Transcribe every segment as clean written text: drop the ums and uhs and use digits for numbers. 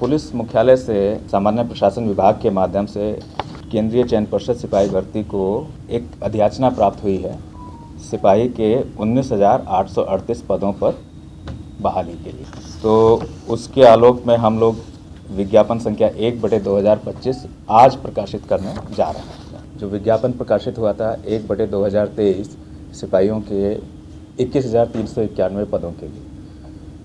Police मुख्यालय से सामान्य प्रशासन विभाग के माध्यम से केंद्रीय चयन पर्षद सिपाही भर्ती को एक अधियाचना प्राप्त हुई है सिपाही के 19,838 पदों पर बहाली के लिए। तो उसके आलोक में हम लोग विज्ञापन संख्या 1/2025 आज प्रकाशित करने जा रहे हैं। जो विज्ञापन प्रकाशित हुआ था 1/2023 सिपाहियों के 21,391 पदों के लिए,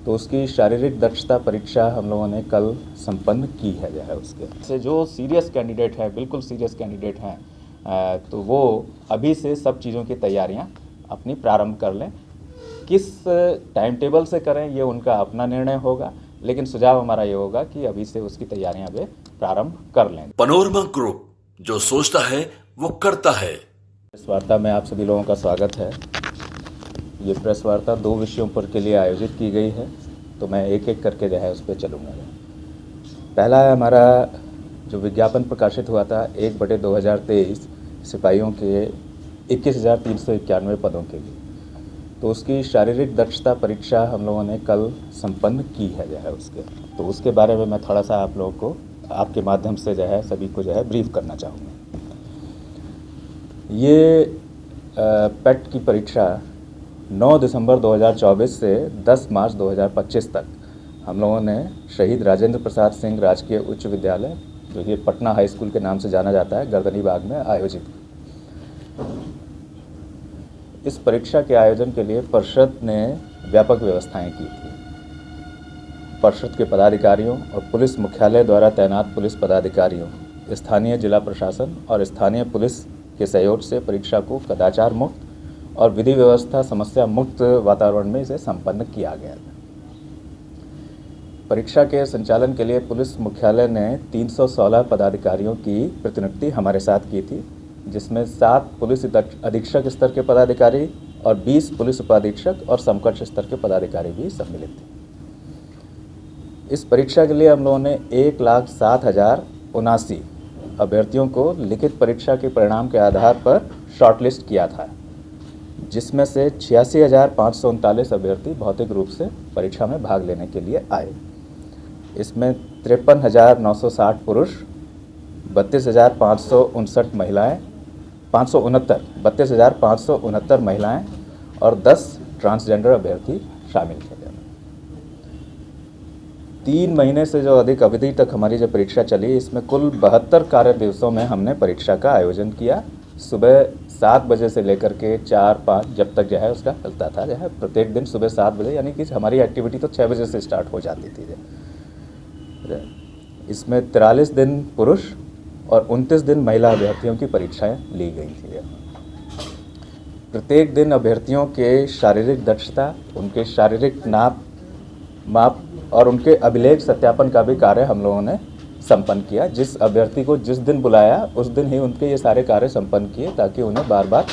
तो उसकी शारीरिक दक्षता परीक्षा हम लोगों ने कल संपन्न की है। जो है उसके से जो सीरियस कैंडिडेट है, बिल्कुल सीरियस कैंडिडेट हैं, तो वो अभी से सब चीज़ों की तैयारियां अपनी प्रारंभ कर लें। किस टाइम टेबल से करें ये उनका अपना निर्णय होगा, लेकिन सुझाव हमारा ये होगा कि अभी से उसकी तैयारियां वे प्रारंभ कर लें। पनोरमा ग्रुप, जो सोचता है वो करता है। प्रेस वार्ता में आप सभी लोगों का स्वागत है। ये प्रेस वार्ता 2 विषयों पर के लिए आयोजित की गई है, तो मैं एक एक करके जो है उस पर चलूँगा। पहला है हमारा जो विज्ञापन प्रकाशित हुआ था 1/2023 सिपाहियों के 21,391 पदों के लिए, तो उसकी शारीरिक दक्षता परीक्षा हम लोगों ने कल संपन्न की है। जो है उसके तो उसके बारे में मैं थोड़ा सा आप लोगों को आपके माध्यम से जो है सभी को जो है ब्रीफ करना चाहूँगा। ये पेट की परीक्षा 9 दिसंबर 2024 से 10 मार्च 2025 तक हम लोगों ने शहीद राजेंद्र प्रसाद सिंह राजकीय उच्च विद्यालय, जो कि पटना हाई स्कूल के नाम से जाना जाता है, गर्दनी बाग में आयोजित। इस परीक्षा के आयोजन के लिए परिषद ने व्यापक व्यवस्थाएं की थी। परिषद के पदाधिकारियों और पुलिस मुख्यालय द्वारा तैनात पुलिस पदाधिकारियों, स्थानीय जिला प्रशासन और स्थानीय पुलिस के सहयोग से परीक्षा को कदाचार मुक्त और विधि व्यवस्था समस्या मुक्त वातावरण में इसे संपन्न किया गया था। परीक्षा के संचालन के लिए पुलिस मुख्यालय ने 316 पदाधिकारियों की प्रतिनियुक्ति हमारे साथ की थी, जिसमें 7 पुलिस अधीक्षक स्तर के पदाधिकारी और 20 पुलिस उपाधीक्षक और समकक्ष स्तर के पदाधिकारी भी सम्मिलित थे। इस परीक्षा के लिए हम लोगों ने 1,07,079 अभ्यर्थियों को लिखित परीक्षा के परिणाम के आधार पर शॉर्टलिस्ट किया था, जिसमें से 86,539 अभ्यर्थी भौतिक रूप से परीक्षा में भाग लेने के लिए आए। इसमें 53,960 पुरुष, 32,569 महिलाएं, 32,569 महिलाएं और 10 ट्रांसजेंडर अभ्यर्थी शामिल थे। 3 महीने से जो अधिक अवधि तक हमारी जो परीक्षा चली, इसमें कुल 72 कार्य दिवसों में हमने परीक्षा का आयोजन किया। सुबह 7 बजे से लेकर के 4-5 जब तक जो है उसका चलता था। जो है प्रत्येक दिन सुबह 7 बजे, यानी कि हमारी एक्टिविटी तो 6 बजे से स्टार्ट हो जाती थी। इसमें 43 दिन पुरुष और 29 दिन महिला अभ्यर्थियों की परीक्षाएं ली गई थी। प्रत्येक दिन अभ्यर्थियों के शारीरिक दक्षता, उनके शारीरिक माप और उनके अभिलेख सत्यापन का भी कार्य हम लोगों ने संपन्न किया। जिस अभ्यर्थी को जिस दिन बुलाया उस दिन ही उनके ये सारे कार्य संपन्न किए, ताकि उन्हें बार बार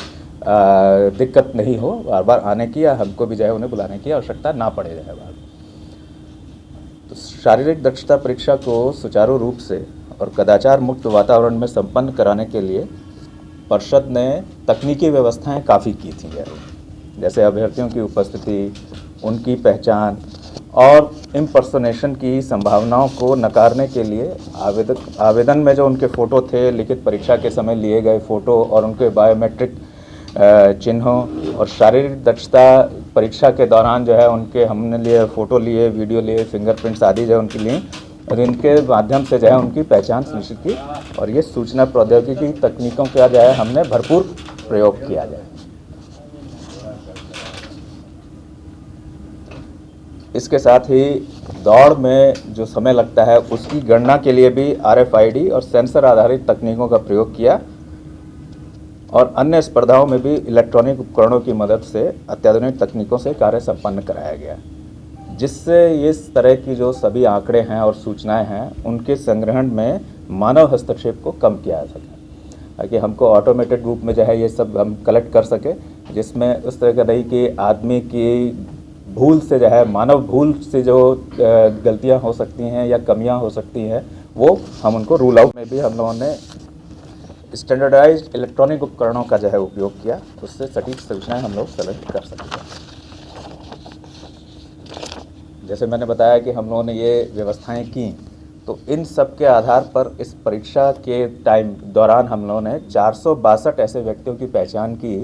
दिक्कत नहीं हो, बार बार आने की या हमको भी जाए उन्हें बुलाने की आवश्यकता ना पड़े रहे बार। तो शारीरिक दक्षता परीक्षा को सुचारू रूप से और कदाचार मुक्त वातावरण में संपन्न कराने के लिए परिषद ने तकनीकी व्यवस्थाएं काफ़ी की थी। जैसे अभ्यर्थियों की उपस्थिति, उनकी पहचान और इम्पर्सोनेशन की संभावनाओं को नकारने के लिए आवेदन में जो उनके फ़ोटो थे, लिखित परीक्षा के समय लिए गए फ़ोटो और उनके बायोमेट्रिक चिन्हों और शारीरिक दक्षता परीक्षा के दौरान जो है उनके हमने लिए फ़ोटो लिए, वीडियो लिए, फिंगरप्रिंट्स आदि जो उनके लिए, और इनके माध्यम से जो है उनकी पहचान सुनिश्चित की। और ये सूचना प्रौद्योगिकी तकनीकों का जो है हमने भरपूर प्रयोग किया जाए। इसके साथ ही दौड़ में जो समय लगता है उसकी गणना के लिए भी RFID और सेंसर आधारित तकनीकों का प्रयोग किया, और अन्य स्पर्धाओं में भी इलेक्ट्रॉनिक उपकरणों की मदद से अत्याधुनिक तकनीकों से कार्य संपन्न कराया गया, जिससे इस तरह की जो सभी आंकड़े हैं और सूचनाएं हैं उनके संग्रहण में मानव हस्तक्षेप को कम किया जा सके, ताकि हमको ऑटोमेटेड रूप में जो है ये सब हम कलेक्ट कर सके, जिसमें उस तरह का नहीं कि आदमी की भूल से जो है, मानव भूल से जो गलतियां हो सकती हैं या कमियां हो सकती हैं, वो हम उनको रूल आउट में भी हम लोगों ने स्टैंडर्डाइज्ड इलेक्ट्रॉनिक उपकरणों का जो है उपयोग किया, उससे सटीक सूचनाएं हम लोग सेलेक्ट कर सकते हैं। जैसे मैंने बताया कि हम लोगों ने ये व्यवस्थाएं की, तो इन सब के आधार पर इस परीक्षा के टाइम दौरान हम लोगों ने 462 ऐसे व्यक्तियों की पहचान की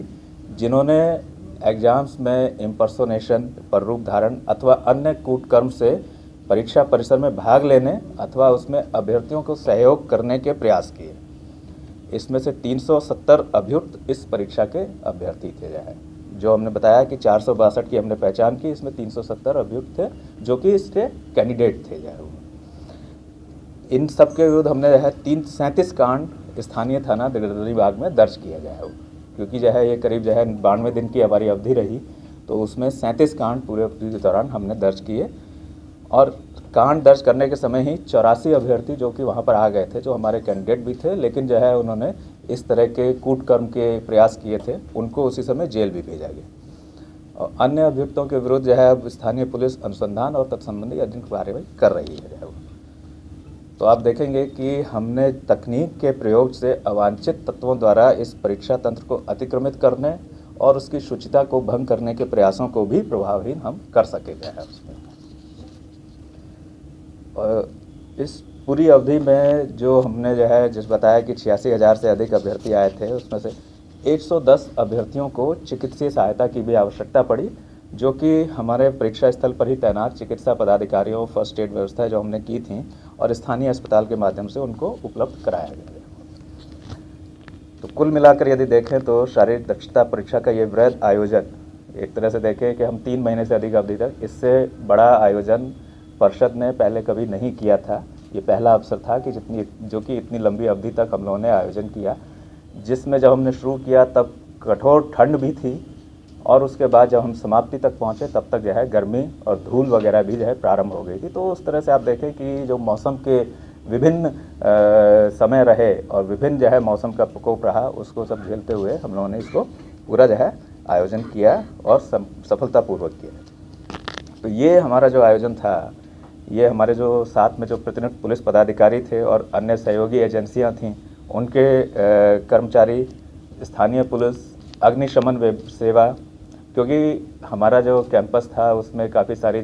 जिन्होंने एग्जाम्स में इम्पर्सोनेशन पर रूप धारण अथवा अन्य कूटकर्म से परीक्षा परिसर में भाग लेने अथवा उसमें अभ्यर्थियों को सहयोग करने के प्रयास किए। इसमें से 370 अभियुक्त इस परीक्षा के अभ्यर्थी थे। जो हमने बताया कि 462 की हमने पहचान की, इसमें 370 अभियुक्त थे जो कि इसके कैंडिडेट थे। इन सब के विरुद्ध हमने 37 कांड स्थानीय थाना गिरदरीबाग में दर्ज किया गया है, क्योंकि ये करीब 92 दिन की हमारी अवधि रही, तो उसमें 37 कांड पूरे अवधि के दौरान हमने दर्ज किए। और कांड दर्ज करने के समय ही 84 अभ्यर्थी जो कि वहाँ पर आ गए थे, जो हमारे कैंडिडेट भी थे, लेकिन उन्होंने इस तरह के कूटकर्म के प्रयास किए थे, उनको उसी समय जेल भी भेजा गया। और अन्य अभियुक्तों के विरुद्ध अब स्थानीय पुलिस अनुसंधान और तत्संबंधी अधिक कार्रवाई कर रही है। तो आप देखेंगे कि हमने तकनीक के प्रयोग से अवांछित तत्वों द्वारा इस परीक्षा तंत्र को अतिक्रमित करने और उसकी शुचिता को भंग करने के प्रयासों को भी प्रभावहीन हम कर सकेंगे। उसमें और इस पूरी अवधि में जो हमने जिस बताया कि 86,000 से अधिक अभ्यर्थी आए थे, उसमें से 110 अभ्यर्थियों को चिकित्सीय सहायता की भी आवश्यकता पड़ी, जो कि हमारे परीक्षा स्थल पर ही तैनात चिकित्सा पदाधिकारियों फर्स्ट एड व्यवस्था जो हमने की थी और स्थानीय अस्पताल के माध्यम से उनको उपलब्ध कराया गया। तो कुल मिलाकर यदि देखें तो शारीरिक दक्षता परीक्षा का ये वृहद आयोजन, एक तरह से देखें कि हम 3 महीने से अधिक अवधि तक, इससे बड़ा आयोजन परिषद ने पहले कभी नहीं किया था। ये पहला अवसर था कि जो कि इतनी लंबी अवधि तक हम लोगों ने आयोजन किया, जिसमें जब हमने शुरू किया तब कठोर ठंड भी थी और उसके बाद जब हम समाप्ति तक पहुँचे तब तक गर्मी और धूल वगैरह भी प्रारंभ हो गई थी। तो उस तरह से आप देखें कि जो मौसम के विभिन्न समय रहे और विभिन्न मौसम का प्रकोप रहा, उसको सब झेलते हुए हम लोगों ने इसको पूरा आयोजन किया और सफलतापूर्वक किया। तो ये हमारा जो आयोजन था, ये हमारे जो साथ में जो प्रतिनियुक्त पुलिस पदाधिकारी थे और अन्य सहयोगी एजेंसियां थीं, उनके कर्मचारी, स्थानीय पुलिस, अग्निशमन सेवा, क्योंकि हमारा जो कैंपस था उसमें काफ़ी सारी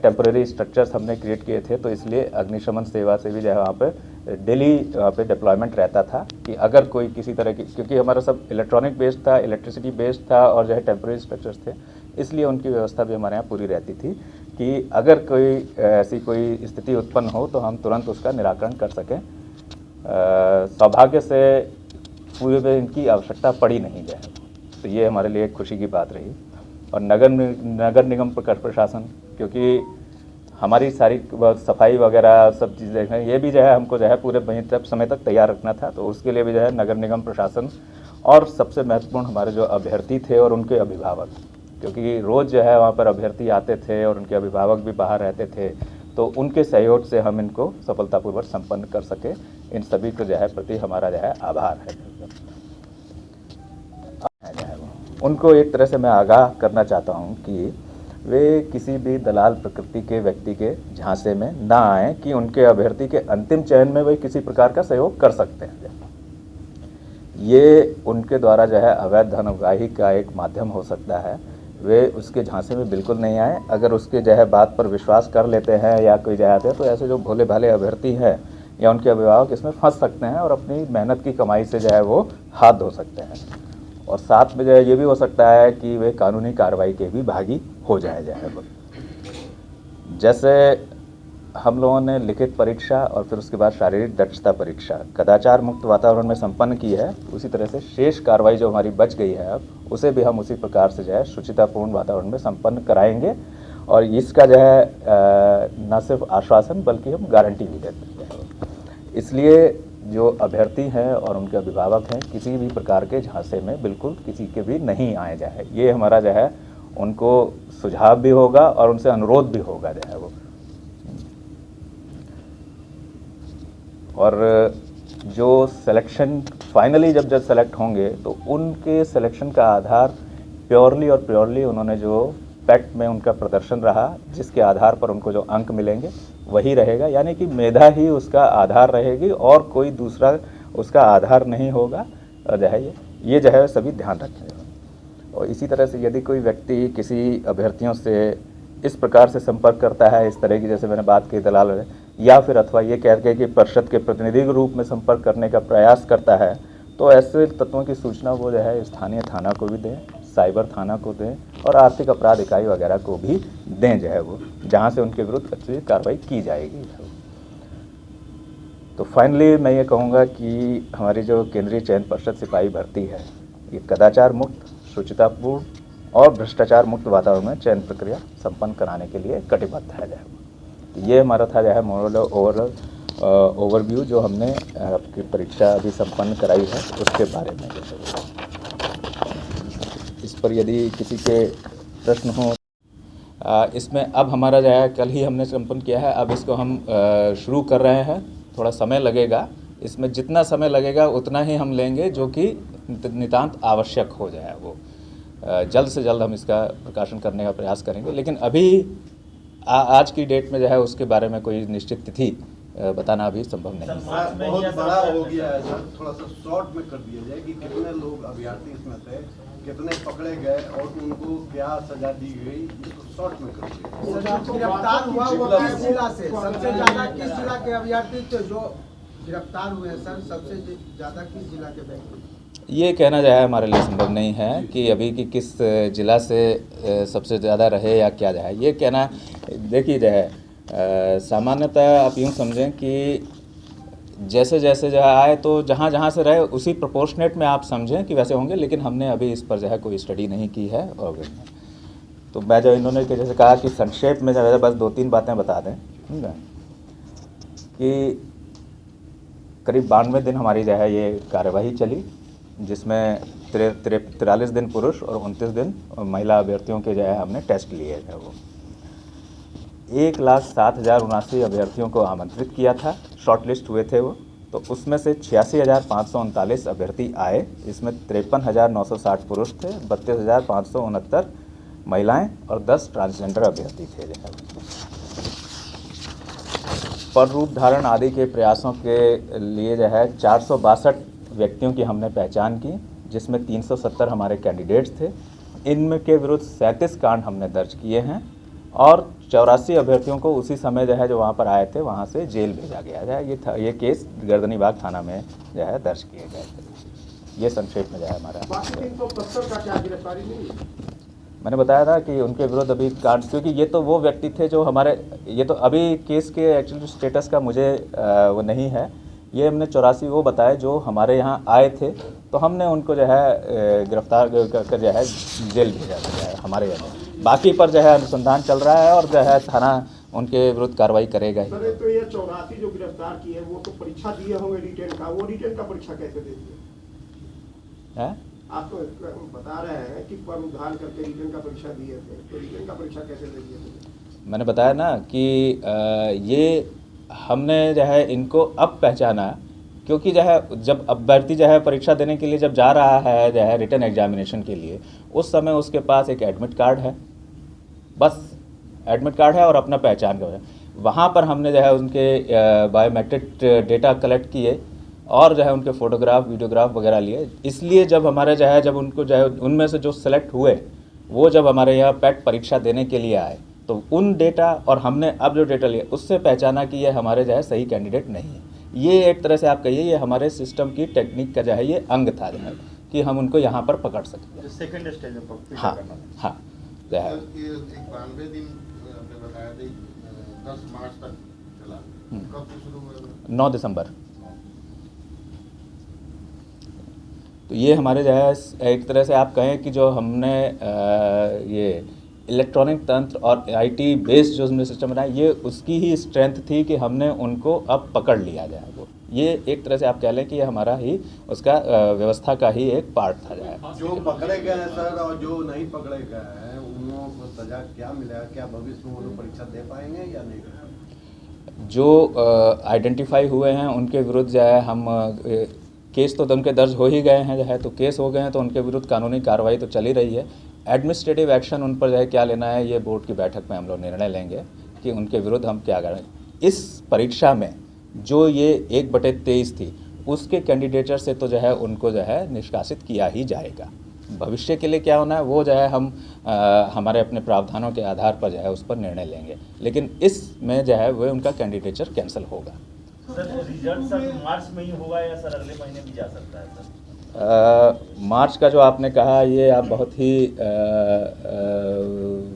टेम्परेरी स्ट्रक्चर्स हमने क्रिएट किए थे, तो इसलिए अग्निशमन सेवा से भी वहाँ पे डेली वहाँ पे डिप्लॉयमेंट रहता था कि अगर कोई किसी तरह की, क्योंकि हमारा सब इलेक्ट्रॉनिक बेस्ड था, इलेक्ट्रिसिटी बेस्ड था और टेम्परेरी स्ट्रक्चर्स थे, इसलिए उनकी व्यवस्था भी हमारे यहाँ पूरी रहती थी कि अगर कोई ऐसी कोई स्थिति उत्पन्न हो तो हम तुरंत उसका निराकरण कर सकें। सौभाग्य से पूरे में इनकी आवश्यकता पड़ी नहीं तो ये हमारे लिए एक खुशी की बात रही। और नगर निगम प्रशासन, क्योंकि हमारी सारी सफाई वगैरह सब चीज़ें हैं, ये भी हमको पूरे समय तक तैयार रखना था, तो उसके लिए भी नगर निगम प्रशासन और सबसे महत्वपूर्ण हमारे जो अभ्यर्थी थे और उनके अभिभावक, क्योंकि रोज़ वहाँ पर अभ्यर्थी आते थे और उनके अभिभावक भी बाहर रहते थे, तो उनके सहयोग से हम इनको सफलतापूर्वक संपन्न कर सके। इन सभी को प्रति हमारा आभार है। उनको एक तरह से मैं आगाह करना चाहता हूँ कि वे किसी भी दलाल प्रकृति के व्यक्ति के झांसे में ना आए कि उनके अभ्यर्थी के अंतिम चयन में वे किसी प्रकार का सहयोग कर सकते हैं। ये उनके द्वारा अवैध धन उगाही का एक माध्यम हो सकता है, वे उसके झांसे में बिल्कुल नहीं आए। अगर उसके बात पर विश्वास कर लेते हैं या कोई आते हैं, तो ऐसे जो भोले भाले अभ्यर्थी हैं या उनके अभिभावक इसमें फंस सकते हैं और अपनी मेहनत की कमाई से वो हाथ धो सकते हैं। और साथ में ये भी हो सकता है कि वे कानूनी कार्रवाई के भी भागी हो जाए। जैसे हम लोगों ने लिखित परीक्षा और फिर उसके बाद शारीरिक दक्षता परीक्षा कदाचार मुक्त वातावरण में संपन्न की है, उसी तरह से शेष कार्रवाई जो हमारी बच गई है अब, उसे भी हम उसी प्रकार से शुचितापूर्ण वातावरण में संपन्न कराएंगे। और इसका न सिर्फ आश्वासन बल्कि हम गारंटी भी देते हैं। इसलिए जो अभ्यर्थी हैं और उनके अभिभावक हैं, किसी भी प्रकार के झांसे में बिल्कुल किसी के भी नहीं आए ये हमारा उनको सुझाव भी होगा और उनसे अनुरोध भी होगा वो। और जो सिलेक्शन फाइनली जब सेलेक्ट होंगे तो उनके सिलेक्शन का आधार प्योरली उन्होंने जो पैक्ट में उनका प्रदर्शन रहा, जिसके आधार पर उनको जो अंक मिलेंगे वही रहेगा, यानी कि मेधा ही उसका आधार रहेगी और कोई दूसरा उसका आधार नहीं होगा। ये सभी ध्यान रखें। और इसी तरह से यदि कोई व्यक्ति किसी अभ्यर्थियों से इस प्रकार से संपर्क करता है, इस तरह की जैसे मैंने बात की दलाल है, या फिर अथवा ये कह के कि परिषद के प्रतिनिधि के रूप में संपर्क करने का प्रयास करता है, तो ऐसे तत्वों की सूचना वो जो है स्थानीय थाना को भी दें, साइबर थाना को दें और आर्थिक अपराध इकाई वगैरह को भी दें, जो है वो, जहाँ से उनके विरुद्ध कतई कार्रवाई की जाएगी। तो फाइनली मैं ये कहूँगा कि हमारी जो केंद्रीय चयन पर्षद सिपाही भर्ती है, ये कदाचार मुक्त, शुचितापूर्ण और भ्रष्टाचार मुक्त वातावरण में चयन प्रक्रिया संपन्न कराने के लिए कटिबद्ध है। तो ये हमारा था जो है मोरल ओवरऑल ओवरव्यू जो हमने आपकी परीक्षा अभी संपन्न कराई है उसके बारे में। इस पर यदि किसी के प्रश्न हो, इसमें अब हमारा जो है कल ही हमने संपन्न किया है, अब इसको हम शुरू कर रहे हैं। थोड़ा समय लगेगा, इसमें जितना समय लगेगा उतना ही हम लेंगे जो कि नितांत आवश्यक हो जाए। वो जल्द से जल्द हम इसका प्रकाशन करने का प्रयास करेंगे, लेकिन अभी आज की डेट में जो है उसके बारे में कोई निश्चित तिथि बताना अभी संभव नहीं है। बहुत बड़ा हो गया है सर, थोड़ा सा शॉर्ट में कर दिया जाए कि कितने लोग अभ्यर्थी इसमें थे, कितने पकड़े गए और उनको क्या सजा दी गई, इसको शॉर्ट में कर दिया। गिरफ्तार हुआ वो किस जिला से? सबसे ज्यादा किस जिला के अभ्यर्थी थे जो गिरफ्तार हुए हैं सर? सबसे ज्यादा किस जिला के व्यक्ति? ये कहना जो है हमारे लिए संभव नहीं है कि अभी कि किस जिला से सबसे ज़्यादा रहे या क्या जो है, ये कहना। देखिए जो है सामान्यतः आप यूँ समझें कि जैसे जैसे जो है आए तो जहाँ जहाँ से रहे उसी प्रोपोर्शनेट में आप समझें कि वैसे होंगे, लेकिन हमने अभी इस पर जो है कोई स्टडी नहीं की है। और तो मैं जो इन्होंने जैसे कहा कि संक्षेप में जो है बस 2-3 बातें बता दें, ठीक है, कि करीब 92 दिन हमारी जो है ये कार्यवाही चली, जिसमें 43 दिन पुरुष और 29 दिन महिला अभ्यर्थियों के जो है हमने टेस्ट लिए थे। वो 1,07,079 अभ्यर्थियों को आमंत्रित किया था, शॉर्टलिस्ट हुए थे वो, तो उसमें से 86,539 अभ्यर्थी आए। इसमें 53,960 पुरुष थे, 32,569 महिलाएं और 10 ट्रांसजेंडर अभ्यर्थी थे। जो है पर रूप धारण आदि के प्रयासों के लिए जो है 462 व्यक्तियों की हमने पहचान की, जिसमें 370 हमारे कैंडिडेट्स थे। इनमें के विरुद्ध 37 कांड हमने दर्ज किए हैं और 84 अभ्यर्थियों को उसी समय जो है जो वहाँ पर आए थे वहाँ से जेल भेजा गया है। ये केस गर्दनीबाग थाना में जो है दर्ज किए गए थे। ये संक्षेप में जो है हमारा। मैंने बताया था कि उनके विरुद्ध अभी कांड, क्योंकि ये तो वो व्यक्ति थे जो हमारे, ये तो अभी केस के एक्चुअली स्टेटस का मुझे वो नहीं है। ये हमने 84 वो बताए जो हमारे यहाँ आए थे, तो हमने उनको जो है गिरफ्तार कर जो है जेल भेजा गया है हमारे यहाँ। बाकी पर जो है अनुसंधान चल रहा है और जो है थाना उनके विरुद्ध कार्रवाई करेगा ही। सर तो ये 84 जो गिरफ्तार किए वो तो परीक्षा दिए होंगे रिटेन का, वो रिटेन का परीक्षा कैसे दे दिए हैं? आप तो बता रहे हैं कि प्रावधान करके रिटेन का परीक्षा दिए थे, तो रिटेन का परीक्षा कैसे दे दिए थे? मैंने बताया ना कि ये हमने जो है इनको अब पहचाना, क्योंकि जो है जब अभ्यर्थी जो है परीक्षा देने के लिए जब जा रहा है जो है रिटन एग्जामिनेशन के लिए, उस समय उसके पास एक एडमिट कार्ड है, बस एडमिट कार्ड है और अपना पहचान कार्ड है। वहाँ पर हमने जो है उनके बायोमेट्रिक डेटा कलेक्ट किए और जो है उनके फ़ोटोग्राफ वीडियोग्राफ वगैरह लिए। इसलिए जब हमारे जो है जब उनको जो है उनमें से जो सेलेक्ट हुए वो जब हमारे यहाँ पेट परीक्षा देने के लिए आए, तो उन डेटा और हमने अब जो डेटा लिया उससे पहचाना कि ये हमारे जो है सही कैंडिडेट नहीं है। ये एक तरह से आप कहिए ये हमारे सिस्टम की टेक्निक का जो है ये अंग था जो है कि हम उनको यहाँ पर पकड़ सकते। सेकंड स्टेज में हाँ हाँ जो है 92 दिन आपने बताया था 10 मार्च तक चला, कब से शुरू हुआ? 9 दिसंबर। तो ये हमारे जो है एक तरह से आप कहें कि जो हमने ये इलेक्ट्रॉनिक तंत्र और आईटी बेस्ड जो हमने सिस्टम बनाया, ये उसकी ही स्ट्रेंथ थी कि हमने उनको अब पकड़ लिया जाए। वो ये एक तरह से आप कह लें कि ये हमारा ही उसका व्यवस्था का ही एक पार्ट था जाए। जो पकड़े गए हैं सर और जो नहीं पकड़े गए हैं उनको सजा क्या मिलेगा? क्या भविष्य में वो लोग परीक्षा दे पाएंगे या नहीं कर पाएंगे? जो आइडेंटिफाई हुए हैं उनके विरुद्ध जो है हम केस तो उनके दर्ज हो ही गए हैं जो है, तो केस हो गए हैं तो उनके विरुद्ध कानूनी कार्रवाई तो चली रही है। एडमिनिस्ट्रेटिव एक्शन उन पर जो है क्या लेना है, ये बोर्ड की बैठक में हम लोग निर्णय लेंगे कि उनके विरुद्ध हम क्या करें। इस परीक्षा में जो ये 1/23 थी उसके कैंडिडेटर से तो जो है उनको जो है निष्कासित किया ही जाएगा। भविष्य के लिए क्या होना है वो जो है हम हमारे अपने प्रावधानों के आधार पर जो है उस पर निर्णय लेंगे, लेकिन इसमें जो है वो उनका कैंडिडेचर कैंसिल होगा। सर रिजल्ट सर मार्च में ही होगा या सर अगले महीने भी जा सकता है सर? मार्च का जो आपने कहा ये आप बहुत ही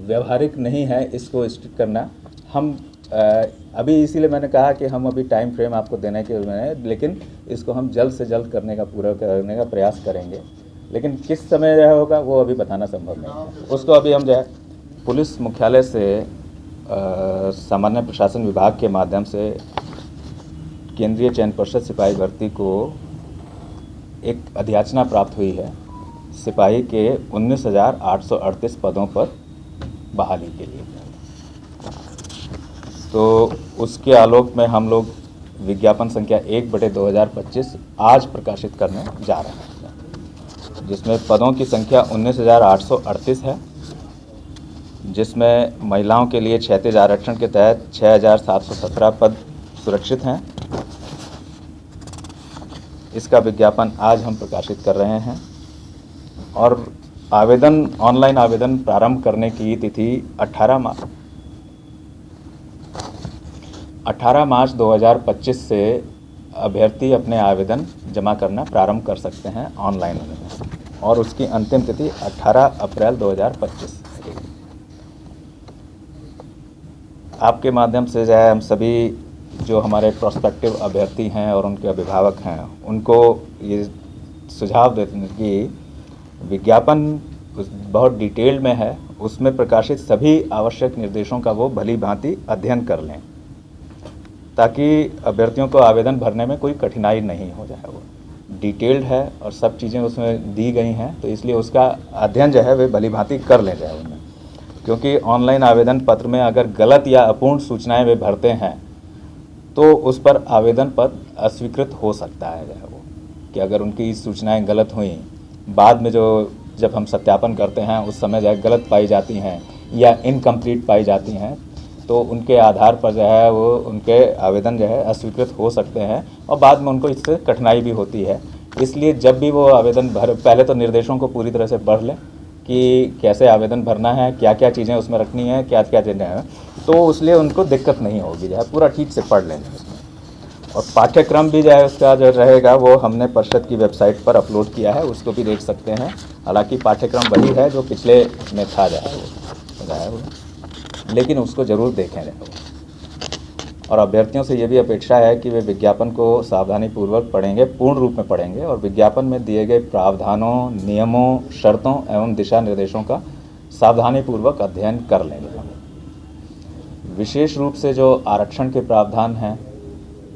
व्यवहारिक नहीं है इसको स्ट्रिक्ट करना। हम अभी इसीलिए मैंने कहा कि हम अभी टाइम फ्रेम आपको देने के में, लेकिन इसको हम जल्द से जल्द पूरा करने का प्रयास करेंगे, लेकिन किस समय जो होगा वो अभी बताना संभव नहीं है। उसको अभी हम जो है पुलिस मुख्यालय से सामान्य प्रशासन विभाग के माध्यम से केंद्रीय चयन पर्षद सिपाही भर्ती को एक अधियाचना प्राप्त हुई है सिपाही के 19,838 पदों पर बहाली के लिए। तो उसके आलोक में हम लोग विज्ञापन संख्या 1/2025 आज प्रकाशित करने जा रहे हैं, जिसमें पदों की संख्या 19,838 है, जिसमें महिलाओं के लिए क्षैतिज आरक्षण के तहत 6,717 पद सुरक्षित हैं। इसका विज्ञापन आज हम प्रकाशित कर रहे हैं और ऑनलाइन आवेदन प्रारंभ करने की तिथि 18 मार्च 2025 से अभ्यर्थी अपने आवेदन जमा करना प्रारंभ कर सकते हैं ऑनलाइन और उसकी अंतिम तिथि 18 अप्रैल 2025। आपके माध्यम से जो है हम सभी जो हमारे प्रोस्पेक्टिव अभ्यर्थी हैं और उनके अभिभावक हैं उनको ये सुझाव देते हैं कि विज्ञापन बहुत डिटेल में है, उसमें प्रकाशित सभी आवश्यक निर्देशों का वो भली भांति अध्ययन कर लें ताकि अभ्यर्थियों को आवेदन भरने में कोई कठिनाई नहीं हो जाए। वो डिटेल्ड है और सब चीज़ें उसमें दी गई हैं, तो इसलिए उसका अध्ययन जो है वे भली भांति कर ले जाए उनमें, क्योंकि ऑनलाइन आवेदन पत्र में अगर गलत या अपूर्ण सूचनाएं वे भरते हैं तो उस पर आवेदन पत्र अस्वीकृत हो सकता है जो है वो, कि अगर उनकी सूचनाएं गलत हुई बाद में जब हम सत्यापन करते हैं उस समय जो है गलत पाई जाती हैं या इनकम्प्लीट पाई जाती हैं तो उनके आधार पर जो है वो उनके आवेदन जो है अस्वीकृत हो सकते हैं और बाद में उनको इससे कठिनाई भी होती है। इसलिए जब भी वो आवेदन पहले तो निर्देशों को पूरी तरह से पढ़ लें कि कैसे आवेदन भरना है, क्या क्या चीज़ें उसमें रखनी है, क्या क्या चीज़ें हैं, तो उसलिए उनको दिक्कत नहीं होगी, जो है पूरा ठीक से पढ़ लेंगे उसमें। और पाठ्यक्रम भी जो है उसका जो रहेगा वो हमने परिषद की वेबसाइट पर अपलोड किया है, उसको भी देख सकते हैं। हालांकि पाठ्यक्रम वही है जो पिछले में था जो है वो, लेकिन उसको ज़रूर देखें वो। और अभ्यर्थियों से ये भी अपेक्षा है कि वे विज्ञापन को सावधानीपूर्वक पढ़ेंगे, पूर्ण रूप में पढ़ेंगे और विज्ञापन में दिए गए प्रावधानों, नियमों, शर्तों एवं दिशा निर्देशों का सावधानीपूर्वक अध्ययन कर लेंगे। विशेष रूप से जो आरक्षण के प्रावधान हैं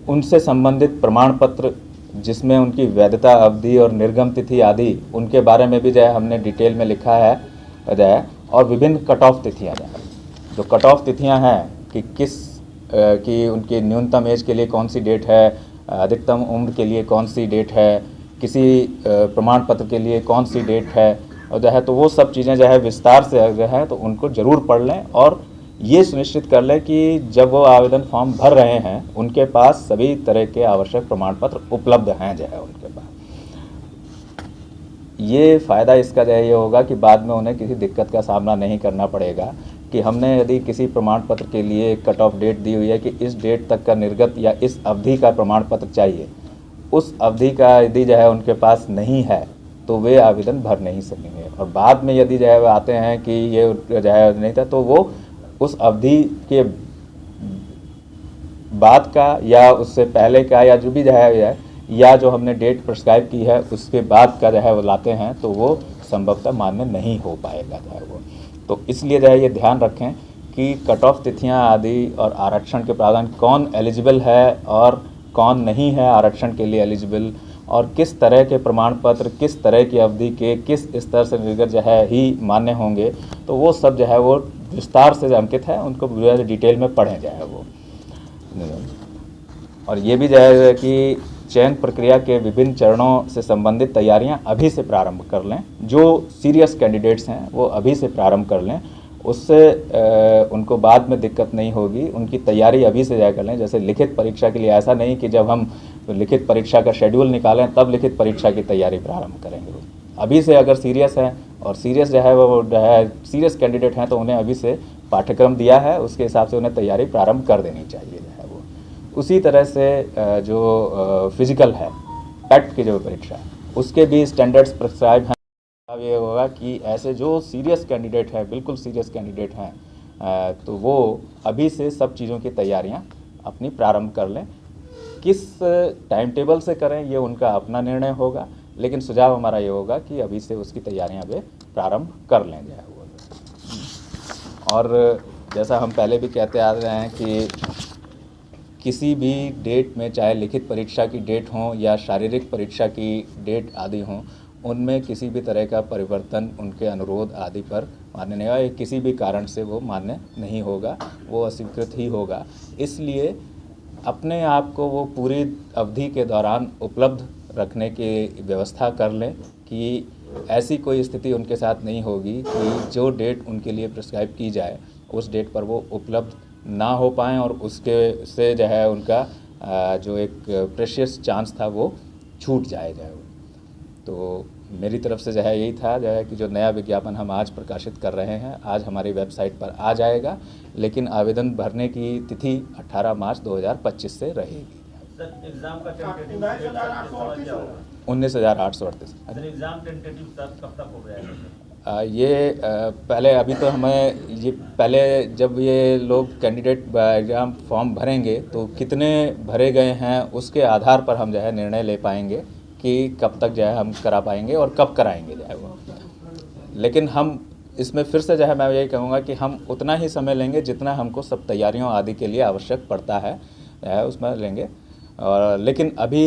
उनसे संबंधित प्रमाण पत्र जिसमें उनकी वैधता अवधि और निर्गम तिथि आदि उनके बारे में भी जो है हमने डिटेल में लिखा है जो है, और विभिन्न कट ऑफ तिथियाँ जो कट ऑफ तिथियाँ हैं कि उनकी न्यूनतम एज के लिए कौन सी डेट है, अधिकतम उम्र के लिए कौन सी डेट है, किसी प्रमाण पत्र के लिए कौन सी डेट है और जो है, तो वो सब चीज़ें जो है विस्तार से जो है तो उनको ज़रूर पढ़ लें और ये सुनिश्चित कर लें कि जब वो आवेदन फॉर्म भर रहे हैं उनके पास सभी तरह के आवश्यक प्रमाण पत्र उपलब्ध हैं जो है उनके पास। ये फ़ायदा इसका जो है ये होगा कि बाद में उन्हें किसी दिक्कत का सामना नहीं करना पड़ेगा कि हमने यदि किसी प्रमाण पत्र के लिए कट ऑफ डेट दी हुई है कि इस डेट तक का निर्गत या इस अवधि का प्रमाण पत्र चाहिए, उस अवधि का यदि जो है उनके पास नहीं है तो वे आवेदन भर नहीं सकेंगे। और बाद में यदि जो है वो आते हैं कि ये जो है नहीं था तो वो उस अवधि के बाद का या उससे पहले का या जो भी जो है या जो हमने डेट प्रिस्क्राइब की है उसके बाद का जो है वो लाते हैं तो वो संभवतः मान्य नहीं हो पाएगा जो है वो। तो इसलिए जो है ये ध्यान रखें कि कट ऑफ तिथियां आदि और आरक्षण के प्रावधान कौन एलिजिबल है और कौन नहीं है आरक्षण के लिए एलिजिबल, और किस तरह के प्रमाण पत्र किस तरह की अवधि के किस स्तर से निर्गत जो है ही मान्य होंगे, तो वो सब जो है वो विस्तार से अंकित है, उनको डिटेल में पढ़ें जाए वो। और ये भी जो है कि चयन प्रक्रिया के विभिन्न चरणों से संबंधित तैयारियां अभी से प्रारंभ कर लें। जो सीरियस कैंडिडेट्स हैं वो अभी से प्रारंभ कर लें, उससे उनको बाद में दिक्कत नहीं होगी। उनकी तैयारी अभी से जाकर लें। जैसे लिखित परीक्षा के लिए ऐसा नहीं कि जब हम लिखित परीक्षा का शेड्यूल निकालें तब लिखित परीक्षा की तैयारी प्रारंभ करेंगे। अभी से अगर सीरियस हैं और सीरियस जो है वो जो है सीरियस कैंडिडेट हैं तो उन्हें अभी से पाठ्यक्रम दिया है, उसके हिसाब से उन्हें तैयारी प्रारंभ कर देनी चाहिए जो है वो। उसी तरह से जो फिजिकल है, पैट की जो परीक्षा है उसके भी स्टैंडर्ड्स प्रिस्क्राइब हैं। अब ये होगा कि ऐसे जो सीरियस कैंडिडेट है, बिल्कुल सीरियस कैंडिडेट हैं, तो वो अभी से सब चीज़ों की तैयारियां अपनी प्रारंभ कर लें। किस टाइम टेबल से करें ये उनका अपना निर्णय होगा, लेकिन सुझाव हमारा ये होगा कि अभी से उसकी तैयारियां वे प्रारंभ कर लें जो है वो। और जैसा हम पहले भी कहते आ रहे हैं कि किसी भी डेट में, चाहे लिखित परीक्षा की डेट हो या शारीरिक परीक्षा की डेट आदि हों, उनमें किसी भी तरह का परिवर्तन उनके अनुरोध आदि पर मान्य नहीं होगा, किसी भी कारण से वो मान्य नहीं होगा, वो अस्वीकृत ही होगा। इसलिए अपने आप को वो पूरी अवधि के दौरान उपलब्ध रखने की व्यवस्था कर लें कि ऐसी कोई स्थिति उनके साथ नहीं होगी कि जो डेट उनके लिए प्रिस्क्राइब की जाए उस डेट पर वो उपलब्ध ना हो पाएँ और उसके से जो है उनका जो एक प्रेशियस चांस था वो छूट जाए जो है। तो मेरी तरफ से जो है यही था जो है कि जो नया विज्ञापन हम आज प्रकाशित कर रहे हैं, आज हमारी वेबसाइट पर आ जाएगा, लेकिन आवेदन भरने की तिथि 18 मार्च 2025 से रहेगी। सर एग्जाम का टेंटेटिव डेट सर क्या होगा? 19,838। सर एग्जाम टेंटेटिव सर कब तक हो जाएगा सर? पहले अभी तो हमें ये पहले जब ये लोग कैंडिडेट एग्ज़ाम फॉर्म भरेंगे तो कितने भरे गए हैं उसके आधार पर हम जो है निर्णय ले पाएंगे कि कब तक जो है हम करा पाएंगे और कब कराएंगे जो है वो। लेकिन हम इसमें फिर से जो है मैं यही कहूँगा कि हम उतना ही समय लेंगे जितना हमको सब तैयारियों आदि के लिए आवश्यक पड़ता है उसमें लेंगे। और लेकिन अभी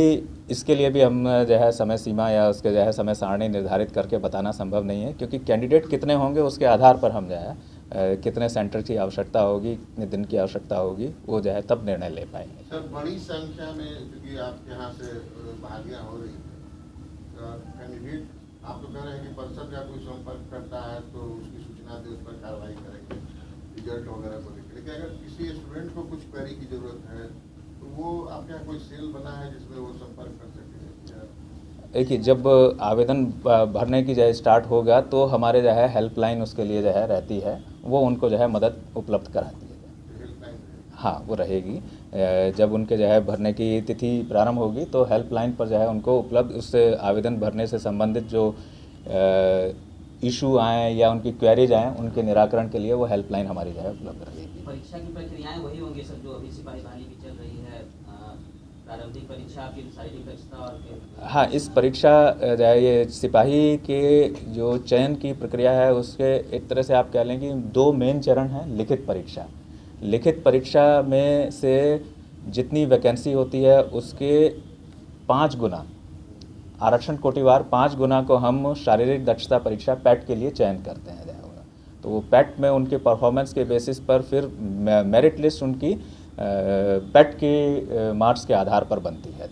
इसके लिए भी हम जो है समय सीमा या उसके जो है समय सारणी निर्धारित करके बताना संभव नहीं है, क्योंकि कैंडिडेट कितने होंगे उसके आधार पर हम जो है कितने सेंटर की आवश्यकता होगी, कितने दिन की आवश्यकता होगी, वो जो है तब निर्णय ले पाएंगे। सर बड़ी संख्या में क्योंकि आपके यहाँ से बहालियाँ हो रही कैंडिडेट, आप तो कह रहे हैं कि परिषद का कोई संपर्क करता है तो उसकी सूचना दे, उस पर कार्रवाई करेंगे रिजल्ट वगैरह को लेकर। लेकिन अगर किसी स्टूडेंट को कुछ क्वेरी की जरूरत है तो वो आपके यहाँ कोई सेल बना है जिसमें वो संपर्क कर सके? देखिए, जब आवेदन भरने की जो है स्टार्ट होगा तो हमारे जो है हेल्पलाइन उसके लिए जो है रहती है, वो उनको जो है मदद उपलब्ध कराती है। हाँ, वो रहेगी। जब उनके जो है भरने की तिथि प्रारंभ होगी तो हेल्पलाइन पर जो है उनको उपलब्ध उससे आवेदन भरने से संबंधित जो इशू आएँ या उनकी क्वेरीज आएँ उनके निराकरण के लिए वो हेल्पलाइन हमारी जो है उपलब्ध रहेगी। परीक्षा की प्रक्रियाएं वही होंगी सर जो अभी सिपाही बहाली की चल रही है, प्रारंभिक परीक्षा, फिर शारीरिक दक्षता और फिर? हाँ, इस परीक्षा जो है ये सिपाही के जो चयन की प्रक्रिया है उसके एक तरह से आप कह लें कि 2 मेन चरण हैं। लिखित परीक्षा, लिखित परीक्षा में से जितनी वैकेंसी होती है उसके 5 गुना आरक्षण कोटिवार 5 गुना को हम शारीरिक दक्षता परीक्षा पैट के लिए चयन करते हैं। तो वो पैट में उनके परफॉर्मेंस के बेसिस पर फिर मेरिट लिस्ट उनकी पैट के मार्क्स के आधार पर बनती है।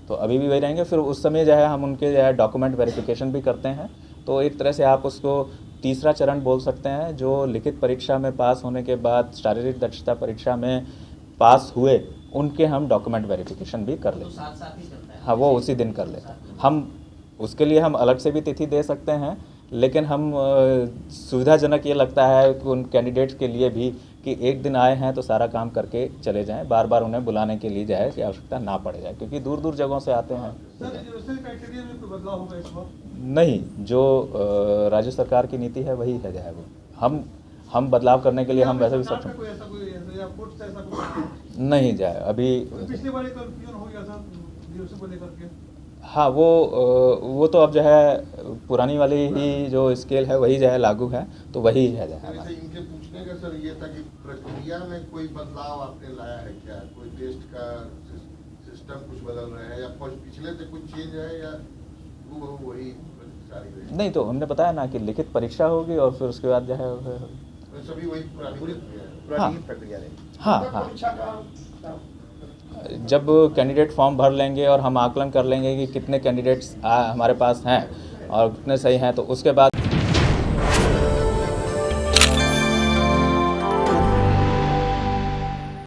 तो अभी भी वही रहेंगे। फिर उस समय जो है हम उनके जो है डॉक्यूमेंट वेरिफिकेशन भी करते हैं। तो एक तरह से आप उसको तीसरा चरण बोल सकते हैं, जो लिखित परीक्षा में पास होने के बाद शारीरिक दक्षता परीक्षा में पास हुए उनके हम डॉक्यूमेंट वेरिफिकेशन भी कर लेते हैं। साथ साथ ही चलता है? हाँ, वो उसी दिन कर लेते हैं हम। उसके लिए हम अलग से भी तिथि दे सकते हैं, लेकिन हम सुविधाजनक ये लगता है कि उन कैंडिडेट्स के लिए भी कि एक दिन आए हैं तो सारा काम करके चले जाएं, बार बार उन्हें बुलाने के लिए जो है कि आवश्यकता ना पड़ जाए, क्योंकि दूर दूर जगहों से आते हैं। बदलाव होगा इस बार? नहीं, जो राज्य सरकार की नीति है वही है जो है वो हम बदलाव करने के लिए हम वैसे भी सक्षम नहीं जाए अभी। पिछली बार कंफ्यूजन हो गया था DOC को लेकर के। हाँ, वो तो अब जो है पुरानी वाली ही जो स्केल है वही जो है लागू है, तो वही है जो है। इनके पूछने का सर ये था कि प्रक्रिया में कोई बदलाव आपने लाया है क्या? कोई टेस्ट का सिस्टम कुछ बदल रहे हैं या पिछले से कुछ चेंज है या वही सारी? नहीं, तो हमने बताया ना कि लिखित परीक्षा होगी और फिर उसके बाद जो है सभी वही पुरानी प्रक्रिया रहेगी। हाँ, जब कैंडिडेट फॉर्म भर लेंगे और हम आकलन कर लेंगे कि कितने कैंडिडेट्स हमारे पास हैं और कितने सही हैं, तो उसके बाद